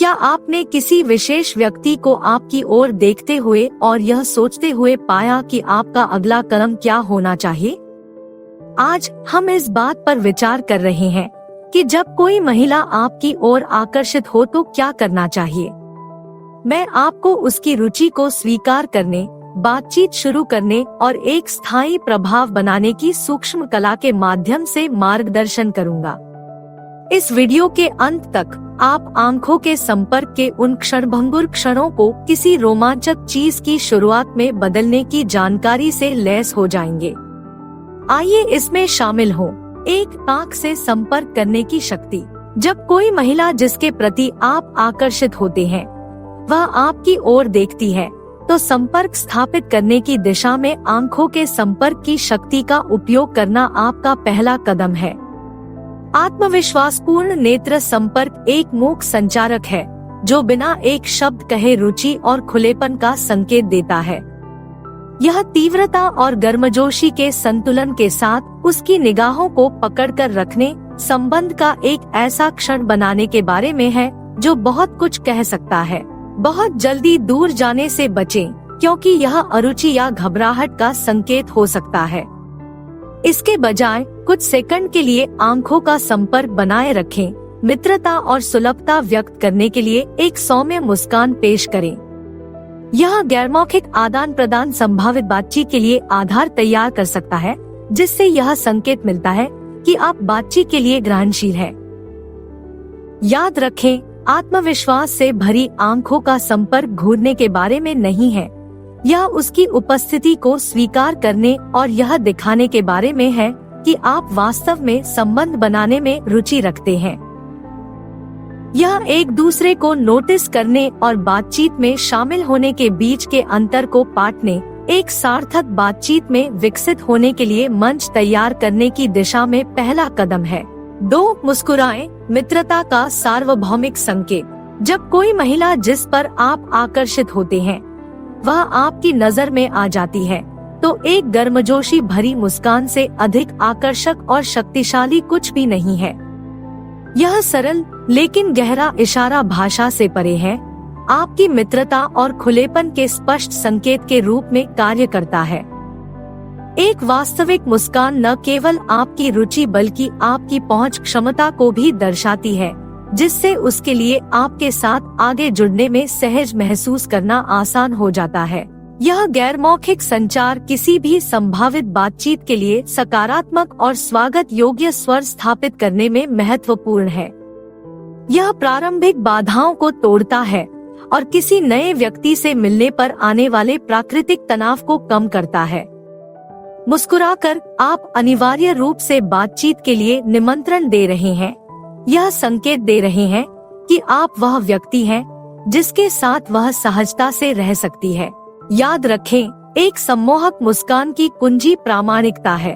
क्या आपने किसी विशेष व्यक्ति को आपकी ओर देखते हुए और यह सोचते हुए पाया कि आपका अगला कदम क्या होना चाहिए? आज हम इस बात पर विचार कर रहे हैं कि जब कोई महिला आपकी ओर आकर्षित हो तो क्या करना चाहिए। मैं आपको उसकी रुचि को स्वीकार करने, बातचीत शुरू करने और एक स्थायी प्रभाव बनाने की सूक्ष्म कला के माध्यम से मार्गदर्शन करूंगा। इस वीडियो के अंत तक आप आंखों के संपर्क के उन क्षणभंगुर क्षणों को किसी रोमांचक चीज की शुरुआत में बदलने की जानकारी से लैस हो जाएंगे। आइए इसमें शामिल हो। एक आंख से संपर्क करने की शक्ति। जब कोई महिला जिसके प्रति आप आकर्षित होते हैं वह आपकी ओर देखती है तो संपर्क स्थापित करने की दिशा में आंखों के संपर्क की शक्ति का उपयोग करना आपका पहला कदम है। आत्मविश्वासपूर्ण नेत्र संपर्क एक मूक संचारक है जो बिना एक शब्द कहे रुचि और खुलेपन का संकेत देता है। यह तीव्रता और गर्मजोशी के संतुलन के साथ उसकी निगाहों को पकड़कर रखने, संबंध का एक ऐसा क्षण बनाने के बारे में है जो बहुत कुछ कह सकता है। बहुत जल्दी दूर जाने से बचें, क्योंकि यह अरुचि या घबराहट का संकेत हो सकता है। इसके बजाय कुछ सेकंड के लिए आंखों का संपर्क बनाए रखें, मित्रता और सुलभता व्यक्त करने के लिए एक सौम्य मुस्कान पेश करें। यह गैरमौखिक आदान प्रदान संभावित बातचीत के लिए आधार तैयार कर सकता है, जिससे यह संकेत मिलता है कि आप बातचीत के लिए ग्रहणशील हैं। याद रखें, आत्मविश्वास से भरी आंखों का संपर्क घूरने के बारे में नहीं है। यह उसकी उपस्थिति को स्वीकार करने और यह दिखाने के बारे में है कि आप वास्तव में संबंध बनाने में रुचि रखते हैं। यह एक दूसरे को नोटिस करने और बातचीत में शामिल होने के बीच के अंतर को पाटने, एक सार्थक बातचीत में विकसित होने के लिए मंच तैयार करने की दिशा में पहला कदम है। 2. मुस्कुराएं, मित्रता का सार्वभौमिक संकेत। जब कोई महिला जिस पर आप आकर्षित होते हैं वह आपकी नजर में आ जाती है तो एक गर्मजोशी भरी मुस्कान से अधिक आकर्षक और शक्तिशाली कुछ भी नहीं है। यह सरल लेकिन गहरा इशारा भाषा से परे है, आपकी मित्रता और खुलेपन के स्पष्ट संकेत के रूप में कार्य करता है। एक वास्तविक मुस्कान न केवल आपकी रुचि बल्कि आपकी पहुंच क्षमता को भी दर्शाती है, जिससे उसके लिए आपके साथ आगे जुड़ने में सहज महसूस करना आसान हो जाता है। यह गैर मौखिक संचार किसी भी संभावित बातचीत के लिए सकारात्मक और स्वागत योग्य स्वर स्थापित करने में महत्वपूर्ण है। यह प्रारंभिक बाधाओं को तोड़ता है और किसी नए व्यक्ति से मिलने पर आने वाले प्राकृतिक तनाव को कम करता है। मुस्कुराकर आप अनिवार्य रूप से बातचीत के लिए निमंत्रण दे रहे हैं। यह संकेत दे रहे हैं कि आप वह व्यक्ति हैं जिसके साथ वह सहजता से रह सकती है। याद रखें, एक सम्मोहक मुस्कान की कुंजी प्रामाणिकता है।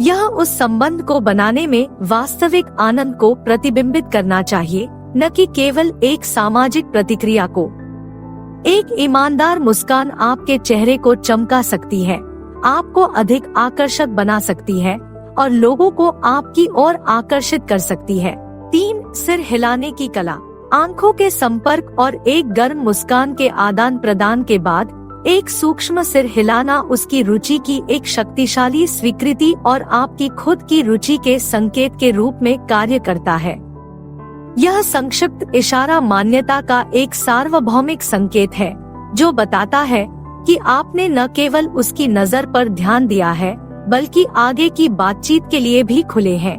यह उस संबंध को बनाने में वास्तविक आनंद को प्रतिबिंबित करना चाहिए, न कि केवल एक सामाजिक प्रतिक्रिया को। एक ईमानदार मुस्कान आपके चेहरे को चमका सकती है, आपको अधिक आकर्षक बना सकती है और लोगों को आपकी ओर आकर्षित कर सकती है। 3. सिर हिलाने की कला। आंखों के संपर्क और एक गर्म मुस्कान के आदान प्रदान के बाद एक सूक्ष्म सिर हिलाना उसकी रुचि की एक शक्तिशाली स्वीकृति और आपकी खुद की रुचि के संकेत के रूप में कार्य करता है। यह संक्षिप्त इशारा मान्यता का एक सार्वभौमिक संकेत है जो बताता है कि आपने न केवल उसकी नजर पर ध्यान दिया है बल्कि आगे की बातचीत के लिए भी खुले हैं।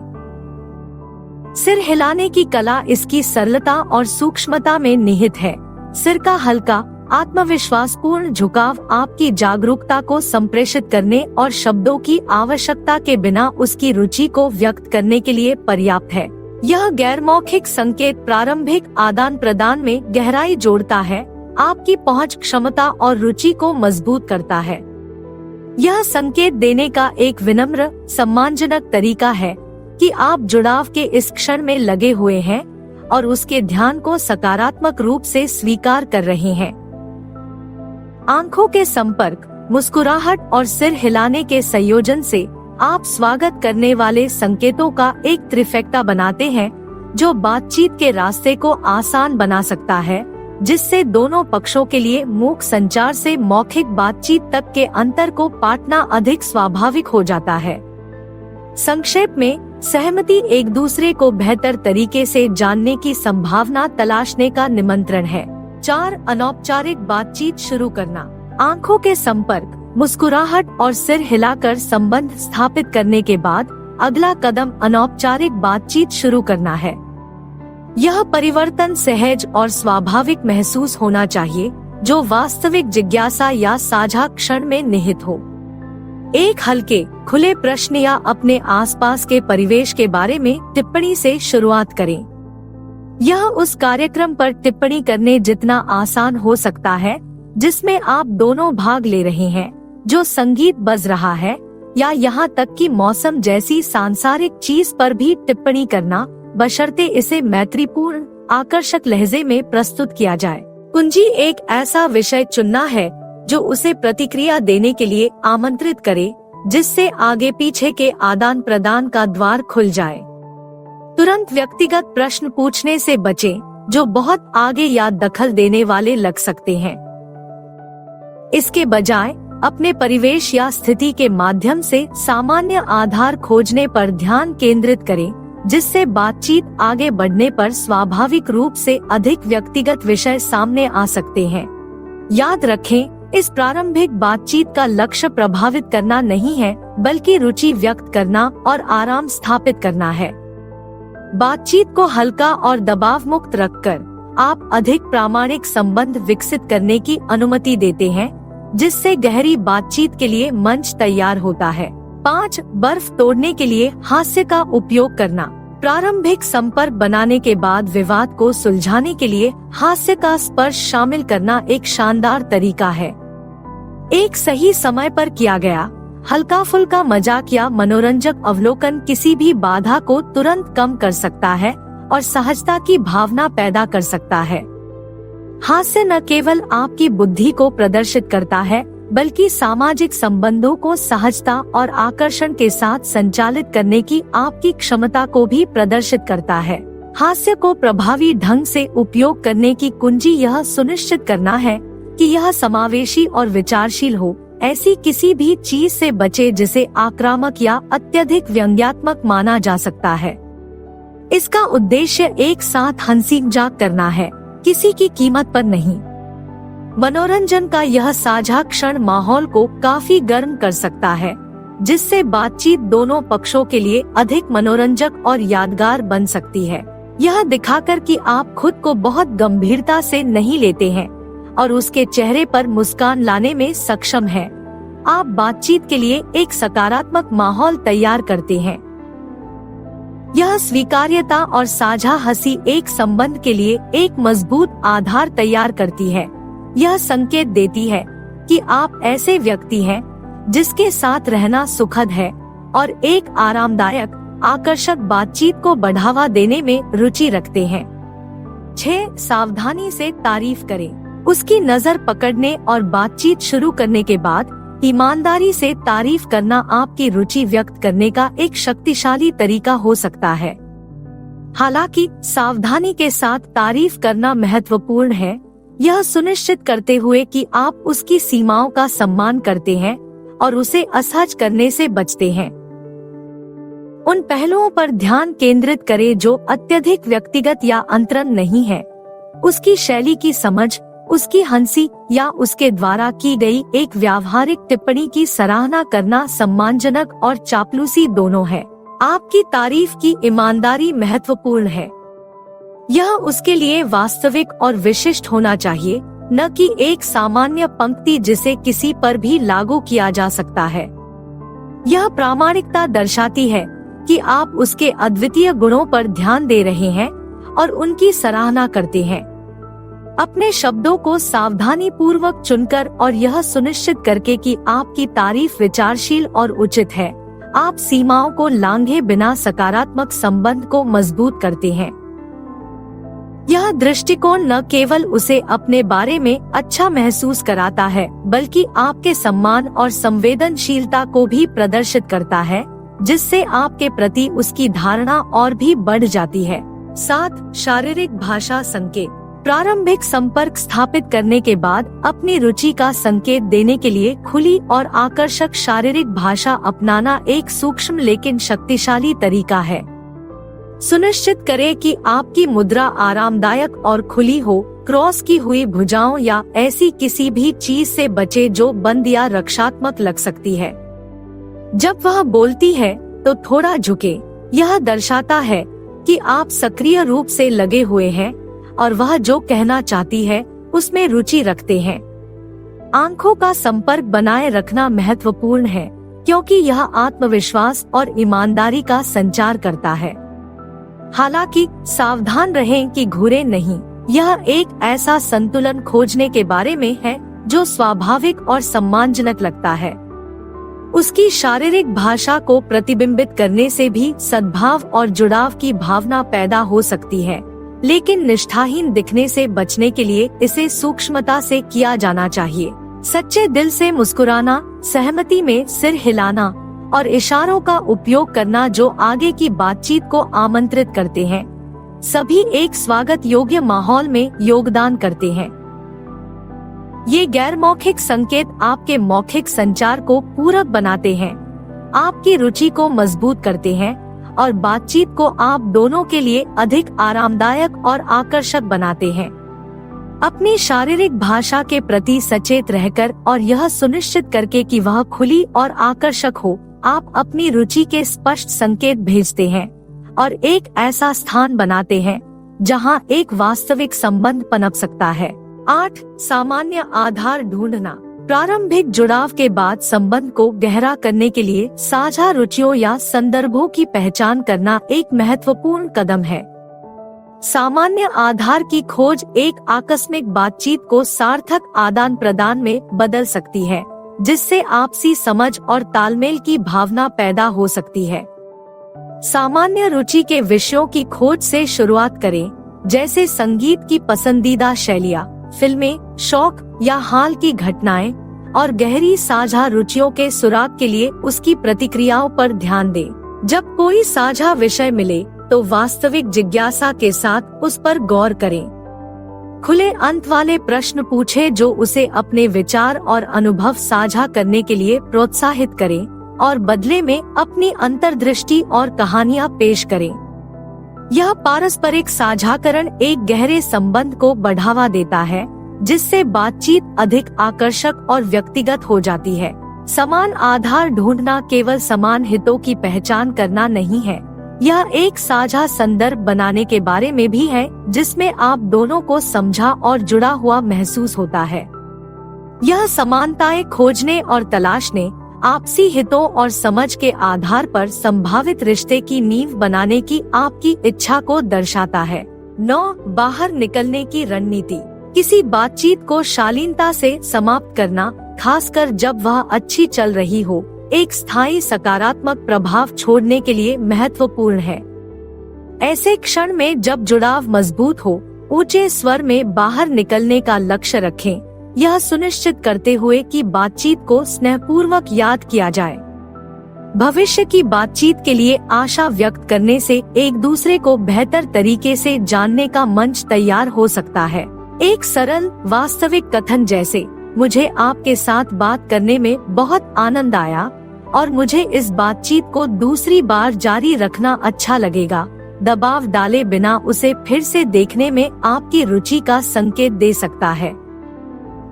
सिर हिलाने की कला इसकी सरलता और सूक्ष्मता में निहित है। सिर का हल्का आत्मविश्वासपूर्ण झुकाव आपकी जागरूकता को संप्रेषित करने और शब्दों की आवश्यकता के बिना उसकी रुचि को व्यक्त करने के लिए पर्याप्त है। यह गैर मौखिक संकेत प्रारंभिक आदान प्रदान में गहराई जोड़ता है, आपकी पहुंच क्षमता और रुचि को मजबूत करता है। यह संकेत देने का एक विनम्र, सम्मानजनक तरीका है कि आप जुड़ाव के इस क्षण में लगे हुए हैं और उसके ध्यान को सकारात्मक रूप से स्वीकार कर रहे हैं। आंखों के संपर्क, मुस्कुराहट और सिर हिलाने के संयोजन से आप स्वागत करने वाले संकेतों का एक त्रिफेक्टा बनाते हैं जो बातचीत के रास्ते को आसान बना सकता है, जिससे दोनों पक्षों के लिए मूक संचार से मौखिक बातचीत तक के अंतर को पाटना अधिक स्वाभाविक हो जाता है। संक्षेप में, सहमति एक दूसरे को बेहतर तरीके से जानने की संभावना तलाशने का निमंत्रण है। 4. अनौपचारिक बातचीत शुरू करना। आंखों के संपर्क, मुस्कुराहट और सिर हिलाकर संबंध स्थापित करने के बाद अगला कदम अनौपचारिक बातचीत शुरू करना है। यह परिवर्तन सहज और स्वाभाविक महसूस होना चाहिए, जो वास्तविक जिज्ञासा या साझा क्षण में निहित हो। एक हल्के, खुले प्रश्न या अपने आसपास के परिवेश के बारे में टिप्पणी से शुरुआत करें। यह उस कार्यक्रम पर टिप्पणी करने जितना आसान हो सकता है जिसमें आप दोनों भाग ले रहे हैं, जो संगीत बज रहा है, या यहाँ तक कि मौसम जैसी सांसारिक चीज पर भी टिप्पणी करना, बशर्ते इसे मैत्रीपूर्ण, आकर्षक लहजे में प्रस्तुत किया जाए। कुंजी एक ऐसा विषय चुनना है जो उसे प्रतिक्रिया देने के लिए आमंत्रित करे, जिससे आगे पीछे के आदान प्रदान का द्वार खुल जाए। तुरंत व्यक्तिगत प्रश्न पूछने से बचें, जो बहुत आगे या दखल देने वाले लग सकते हैं। इसके बजाय अपने परिवेश या स्थिति के माध्यम से सामान्य आधार खोजने पर ध्यान केंद्रित करें, जिससे बातचीत आगे बढ़ने पर स्वाभाविक रूप से अधिक व्यक्तिगत विषय सामने आ सकते हैं। याद रखें, इस प्रारंभिक बातचीत का लक्ष्य प्रभावित करना नहीं है, बल्कि रुचि व्यक्त करना और आराम स्थापित करना है। बातचीत को हल्का और दबाव मुक्त रखकर आप अधिक प्रामाणिक संबंध विकसित करने की अनुमति देते हैं, जिससे गहरी बातचीत के लिए मंच तैयार होता है। 5. बर्फ तोड़ने के लिए हास्य का उपयोग करना। प्रारंभिक संपर्क बनाने के बाद विवाद को सुलझाने के लिए हास्य का स्पर्श शामिल करना एक शानदार तरीका है। एक सही समय पर किया गया हल्का फुल्का मजाक या मनोरंजक अवलोकन किसी भी बाधा को तुरंत कम कर सकता है और सहजता की भावना पैदा कर सकता है। हास्य न केवल आपकी बुद्धि को प्रदर्शित करता है, बल्कि सामाजिक संबंधों को सहजता और आकर्षण के साथ संचालित करने की आपकी क्षमता को भी प्रदर्शित करता है। हास्य को प्रभावी ढंग से उपयोग करने की कुंजी यह सुनिश्चित करना है कि यह समावेशी और विचारशील हो। ऐसी किसी भी चीज से बचे जिसे आक्रामक या अत्यधिक व्यंग्यात्मक माना जा सकता है। इसका उद्देश्य एक साथ हंसी मजाक करना है, किसी की कीमत पर नहीं। मनोरंजन का यह साझा क्षण माहौल को काफी गर्म कर सकता है, जिससे बातचीत दोनों पक्षों के लिए अधिक मनोरंजक और यादगार बन सकती है। यह दिखाकर कि आप खुद को बहुत गंभीरता से नहीं लेते हैं और उसके चेहरे पर मुस्कान लाने में सक्षम हैं, आप बातचीत के लिए एक सकारात्मक माहौल तैयार करते हैं। यह स्वीकार्यता और साझा हंसी एक संबंध के लिए एक मजबूत आधार तैयार करती है। यह संकेत देती है कि आप ऐसे व्यक्ति हैं जिसके साथ रहना सुखद है और एक आरामदायक, आकर्षक बातचीत को बढ़ावा देने में रुचि रखते हैं। 6. सावधानी से तारीफ करें। उसकी नजर पकड़ने और बातचीत शुरू करने के बाद ईमानदारी से तारीफ करना आपकी रुचि व्यक्त करने का एक शक्तिशाली तरीका हो सकता है। हालांकि सावधानी के साथ तारीफ करना महत्वपूर्ण है, यह सुनिश्चित करते हुए कि आप उसकी सीमाओं का सम्मान करते हैं और उसे असहज करने से बचते हैं। उन पहलुओं पर ध्यान केंद्रित करें जो अत्यधिक व्यक्तिगत या अंतरंग नहीं है। उसकी शैली की समझ, उसकी हंसी या उसके द्वारा की गई एक व्यावहारिक टिप्पणी की सराहना करना सम्मानजनक और चापलूसी दोनों है। आपकी तारीफ की ईमानदारी महत्वपूर्ण है। यह उसके लिए वास्तविक और विशिष्ट होना चाहिए, न कि एक सामान्य पंक्ति जिसे किसी पर भी लागू किया जा सकता है। यह प्रामाणिकता दर्शाती है कि आप उसके अद्वितीय गुणों पर ध्यान दे रहे हैं और उनकी सराहना करते हैं। अपने शब्दों को सावधानी पूर्वक चुनकर और यह सुनिश्चित करके कि आपकी तारीफ विचारशील और उचित है, आप सीमाओं को लांघे बिना सकारात्मक संबंध को मजबूत करते हैं। यह दृष्टिकोण न केवल उसे अपने बारे में अच्छा महसूस कराता है, बल्कि आपके सम्मान और संवेदनशीलता को भी प्रदर्शित करता है, जिससे आपके प्रति उसकी धारणा और भी बढ़ जाती है। 7. शारीरिक भाषा संकेत। प्रारंभिक संपर्क स्थापित करने के बाद अपनी रुचि का संकेत देने के लिए खुली और आकर्षक शारीरिक भाषा अपनाना एक सूक्ष्म लेकिन शक्तिशाली तरीका है। सुनिश्चित करें कि आपकी मुद्रा आरामदायक और खुली हो। क्रॉस की हुई भुजाओं या ऐसी किसी भी चीज से बचे जो बंद या रक्षात्मक लग सकती है। जब वह बोलती है तो थोड़ा झुके। यह दर्शाता है कि आप सक्रिय रूप से लगे हुए हैं और वह जो कहना चाहती है उसमें रुचि रखते हैं। आंखों का संपर्क बनाए रखना महत्वपूर्ण है क्योंकि यह आत्मविश्वास और ईमानदारी का संचार करता है। हालांकि सावधान रहें कि घूरे नहीं। यह एक ऐसा संतुलन खोजने के बारे में है जो स्वाभाविक और सम्मानजनक लगता है। उसकी शारीरिक भाषा को प्रतिबिंबित करने से भी सद्भाव और जुड़ाव की भावना पैदा हो सकती है, लेकिन निष्ठाहीन दिखने से बचने के लिए इसे सूक्ष्मता से किया जाना चाहिए। सच्चे दिल से मुस्कुराना, सहमति में सिर हिलाना और इशारों का उपयोग करना जो आगे की बातचीत को आमंत्रित करते हैं, सभी एक स्वागत योग्य माहौल में योगदान करते हैं। ये गैर मौखिक संकेत आपके मौखिक संचार को पूरक बनाते हैं, आपकी रुचि को मजबूत करते हैं और बातचीत को आप दोनों के लिए अधिक आरामदायक और आकर्षक बनाते हैं। अपनी शारीरिक भाषा के प्रति सचेत रहकर और यह सुनिश्चित करके कि वह खुली और आकर्षक हो, आप अपनी रुचि के स्पष्ट संकेत भेजते हैं और एक ऐसा स्थान बनाते हैं जहां एक वास्तविक संबंध पनप सकता है। 8. सामान्य आधार ढूंढना। प्रारंभिक जुड़ाव के बाद संबंध को गहरा करने के लिए साझा रुचियों या संदर्भों की पहचान करना एक महत्वपूर्ण कदम है। सामान्य आधार की खोज एक आकस्मिक बातचीत को सार्थक आदान प्रदान में बदल सकती है, जिससे आपसी समझ और तालमेल की भावना पैदा हो सकती है। सामान्य रुचि के विषयों की खोज से शुरुआत करें, जैसे संगीत की पसंदीदा शैलियाँ, फिल्में, शौक या हाल की घटनाएं, और गहरी साझा रुचियों के सुराग के लिए उसकी प्रतिक्रियाओं पर ध्यान दें। जब कोई साझा विषय मिले तो वास्तविक जिज्ञासा के साथ उस पर गौर करें। खुले अंत वाले प्रश्न पूछें जो उसे अपने विचार और अनुभव साझा करने के लिए प्रोत्साहित करें और बदले में अपनी अंतर्दृष्टि और कहानियां पेश करें। यह पारस्परिक साझाकरण एक गहरे संबंध को बढ़ावा देता है, जिससे बातचीत अधिक आकर्षक और व्यक्तिगत हो जाती है। समान आधार ढूंढना केवल समान हितों की पहचान करना नहीं है, यह एक साझा संदर्भ बनाने के बारे में भी है जिसमें आप दोनों को समझा और जुड़ा हुआ महसूस होता है। यह समानताएं खोजने और तलाशने, आपसी हितों और समझ के आधार पर संभावित रिश्ते की नींव बनाने की आपकी इच्छा को दर्शाता है। 9. बाहर निकलने की रणनीति। किसी बातचीत को शालीनता से समाप्त करना, खासकर जब वह अच्छी चल रही हो, एक स्थायी सकारात्मक प्रभाव छोड़ने के लिए महत्वपूर्ण है। ऐसे क्षण में जब जुड़ाव मजबूत हो, ऊंचे स्वर में बाहर निकलने का लक्ष्य रखें, यह सुनिश्चित करते हुए कि बातचीत को स्नेहपूर्वक याद किया जाए। भविष्य की बातचीत के लिए आशा व्यक्त करने से एक दूसरे को बेहतर तरीके से जानने का मंच तैयार हो सकता है। एक सरल, वास्तविक कथन जैसे, मुझे आपके साथ बात करने में बहुत आनंद आया और मुझे इस बातचीत को दूसरी बार जारी रखना अच्छा लगेगा, दबाव डाले बिना उसे फिर से देखने में आपकी रुचि का संकेत दे सकता है।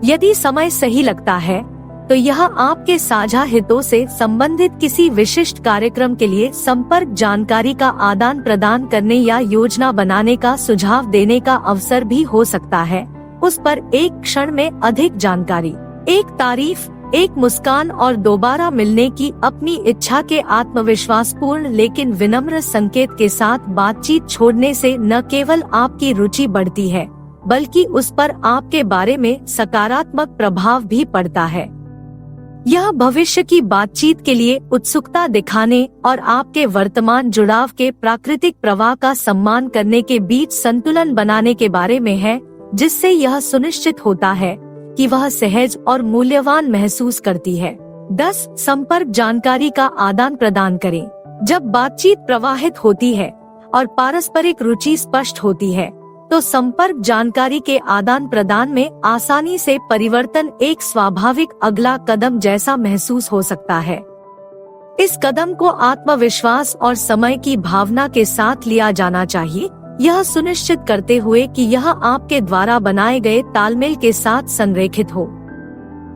यदि समय सही लगता है तो यह आपके साझा हितों से संबंधित किसी विशिष्ट कार्यक्रम के लिए संपर्क जानकारी का आदान प्रदान करने या योजना बनाने का सुझाव देने का अवसर भी हो सकता है। उस पर एक क्षण में अधिक जानकारी, एक तारीफ, एक मुस्कान और दोबारा मिलने की अपनी इच्छा के आत्मविश्वासपूर्ण लेकिन विनम्र संकेत के साथ बातचीत छोड़ने से न केवल आपकी रुचि बढ़ती है, बल्कि उस पर आपके बारे में सकारात्मक प्रभाव भी पड़ता है। यह भविष्य की बातचीत के लिए उत्सुकता दिखाने और आपके वर्तमान जुड़ाव के प्राकृतिक प्रवाह का सम्मान करने के बीच संतुलन बनाने के बारे में है, जिससे यह सुनिश्चित होता है कि वह सहज और मूल्यवान महसूस करती है। 10. संपर्क जानकारी का आदान प्रदान करें। जब बातचीत प्रवाहित होती है, और पारस्परिक रुचि स्पष्ट होती है, तो संपर्क जानकारी के आदान प्रदान में आसानी से परिवर्तन एक स्वाभाविक अगला कदम जैसा महसूस हो सकता है। इस कदम को आत्मविश्वास और समय की भावना के साथ लिया जाना चाहिए, यह सुनिश्चित करते हुए कि यह आपके द्वारा बनाए गए तालमेल के साथ संरेखित हो।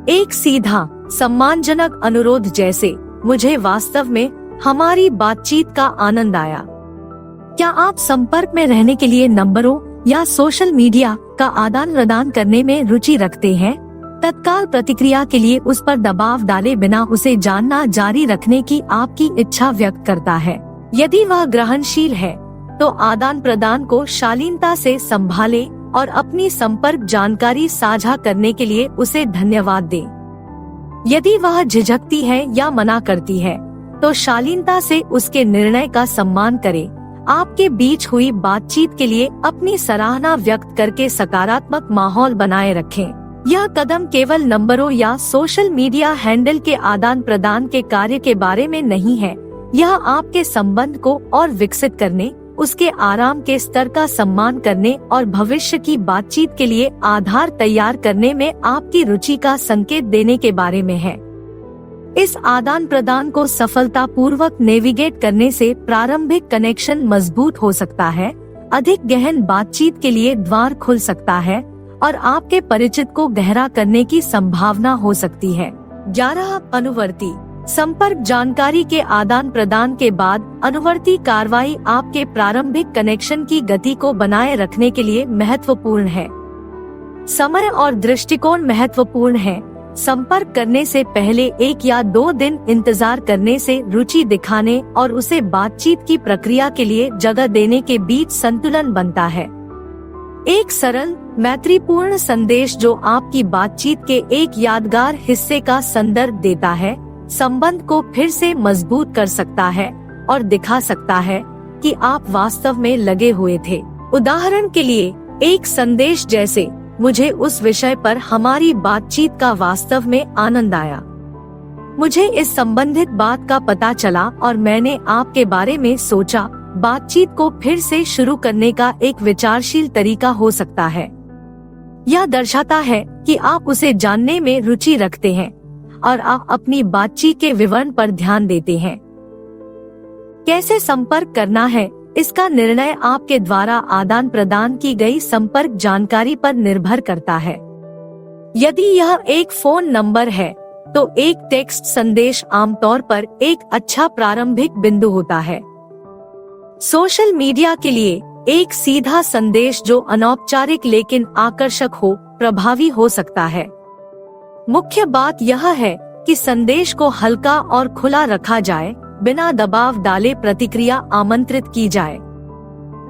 एक सीधा, सम्मानजनक अनुरोध जैसे, मुझे वास्तव में हमारी बातचीत का आनंद आया। क्या आप संपर्क में रहने के लिए नंबरों या सोशल मीडिया का आदान प्रदान करने में रुचि रखते हैं? तत्काल प्रतिक्रिया के लिए उस पर दबाव डाले बिना उसे जानना जारी रखने की आपकी इच्छा व्यक्त करता है। यदि वह ग्रहणशील है, तो आदान प्रदान को शालीनता से संभालें और अपनी संपर्क जानकारी साझा करने के लिए उसे धन्यवाद दें। यदि वह झिझकती है या मना करती है, तो शालीनता से उसके निर्णय का सम्मान करें। आपके बीच हुई बातचीत के लिए अपनी सराहना व्यक्त करके सकारात्मक माहौल बनाए रखें। यह कदम केवल नंबरों या सोशल मीडिया हैंडल के आदान प्रदान के कार्य के बारे में नहीं है, यह आपके संबंध को और विकसित करने, उसके आराम के स्तर का सम्मान करने और भविष्य की बातचीत के लिए आधार तैयार करने में आपकी रुचि का संकेत देने के बारे में है। इस आदान प्रदान को सफलतापूर्वक नेविगेट करने से प्रारंभिक कनेक्शन मजबूत हो सकता है, अधिक गहन बातचीत के लिए द्वार खुल सकता है और आपके परिचित को गहरा करने की संभावना हो सकती है। 11 अनुवर्ती संपर्क जानकारी के आदान प्रदान के बाद अनुवर्ती कार्रवाई आपके प्रारंभिक कनेक्शन की गति को बनाए रखने के लिए महत्वपूर्ण है। समय और दृष्टिकोण महत्वपूर्ण है। संपर्क करने से पहले 1 या 2 दिन इंतजार करने से रुचि दिखाने और उसे बातचीत की प्रक्रिया के लिए जगह देने के बीच संतुलन बनता है। एक सरल, मैत्रीपूर्ण संदेश जो आपकी बातचीत के एक यादगार हिस्से का संदर्भ देता है, संबंध को फिर से मजबूत कर सकता है और दिखा सकता है कि आप वास्तव में लगे हुए थे। उदाहरण के लिए, एक संदेश जैसे, मुझे उस विषय पर हमारी बातचीत का वास्तव में आनंद आया। मुझे इस संबंधित बात का पता चला और मैंने आपके बारे में सोचा। बातचीत को फिर से शुरू करने का एक विचारशील तरीका हो सकता है। यह दर्शाता है कि आप उसे जानने में रुचि रखते हैं और आप अपनी बातचीत के विवरण पर ध्यान देते हैं। कैसे संपर्क करना है, इसका निर्णय आपके द्वारा आदान प्रदान की गई संपर्क जानकारी पर निर्भर करता है। यदि यह एक फोन नंबर है, तो एक टेक्स्ट संदेश आमतौर पर एक अच्छा प्रारंभिक बिंदु होता है। सोशल मीडिया के लिए एक सीधा संदेश जो अनौपचारिक लेकिन आकर्षक हो, प्रभावी हो सकता है। मुख्य बात यह है कि संदेश को हल्का और खुला रखा जाए, बिना दबाव डाले प्रतिक्रिया आमंत्रित की जाए।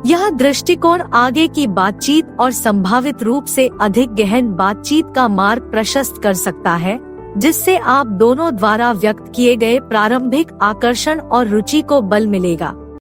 यह दृष्टिकोण आगे की बातचीत और संभावित रूप से अधिक गहन बातचीत का मार्ग प्रशस्त कर सकता है, जिससे आप दोनों द्वारा व्यक्त किए गए प्रारंभिक आकर्षण और रुचि को बल मिलेगा।